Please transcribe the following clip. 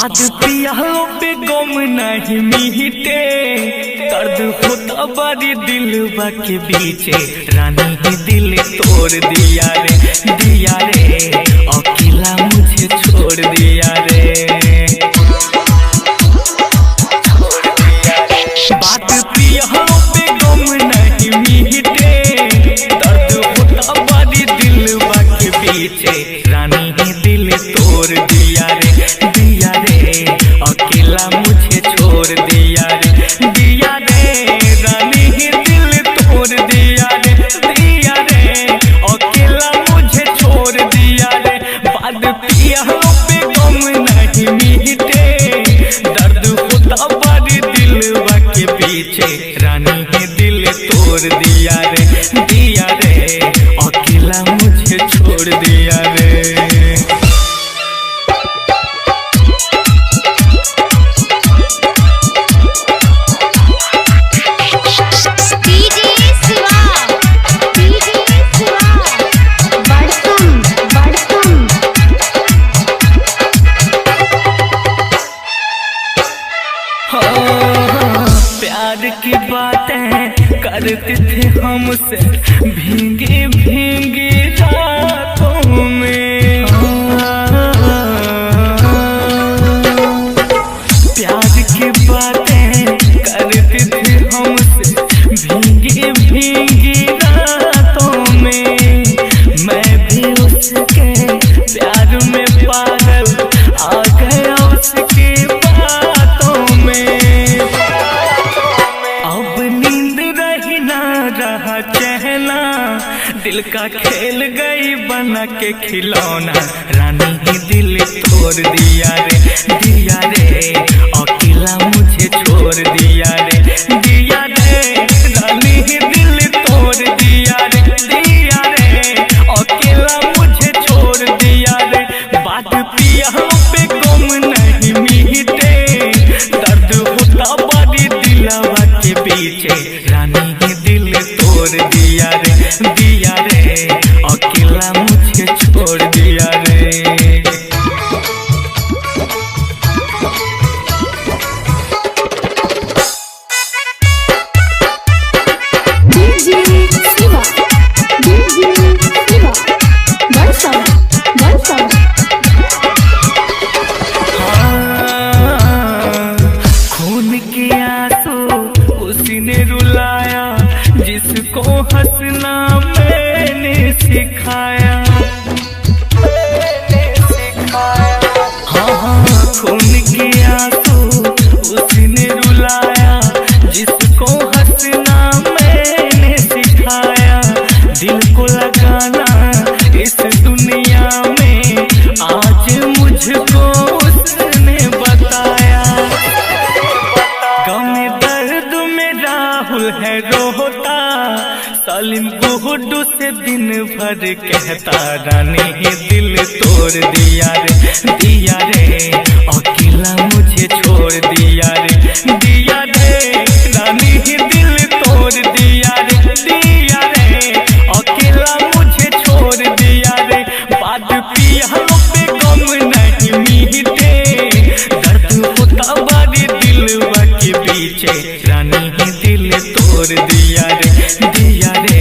बात पियालो पे गम नहीं मीटे, दर्द होता बड़ी दिलवा के बीचे। रानी ही दिल तोड़ दिया रे अकेला मुझे छोड़ दिया रे। बात पियालो पे गम नहीं मीटे, दर्द होता बड़ी दिलवा के बीचे। रानी ही दिल तोड़ दिया रे अकेला मुझे छोड़ दिया रे रानी ही दिल तोड़ दिया रे अकेला मुझे छोड़ दिया रे। बाद पियालो पे गम नहीं मीटे, दर्द होता बड़ी दिलवा के पीछे। रानी ही दिल तोड़ दिया रे अकेला मुझे छोड़ दिया रे। प्यार की बातें करते थे हमसे भींगी भींगी रातों में। प्यार की बातें करते थे हमसे भींगी भींगी रातों में। मैं भी उसके प्यार में पागल आ गया उसके बातों में। अब नींद रही ना रहा चहना, दिल का खेल गई बना के खिलौना। रानी ही दिल तोड़ दिया रे अकेला मुझे छोड़ दिया रे रानी ही दिल तोड़ दिया रे अकेला मुझे छोड़ दिया रे। बात पियालो पे गम नहीं मीटे, दर्द होता बड़ी दिलवा के पीछे। रानी ही दिल तोड़ दिया रे अकेला मुझे छोड़ दिया रे। खून के आंसू उसी ने रुलाया जिसको हंसना मैंने सिखाया। हाँ खून के आंसू उसी ने रुलाया जिसको हंसना मैंने सिखाया। दिल को लगाना इस दुनिया में आज मुझको उसने बताया। गम दर्द में राहुल है रोता, सालिम गुड्डू से दिन भर कहता। रानी ही दिल तोड़ दिया रे अकेला मुझे छोड़ दिया रे रानी ही दिल तोड़ दिया रे अकेला मुझे छोड़ दिया रे। बात पियालो पे गम नहीं मीटे, दर्द होता बड़ी दिलवा के पीछे। रानी ही दिल तोड़ दिया रे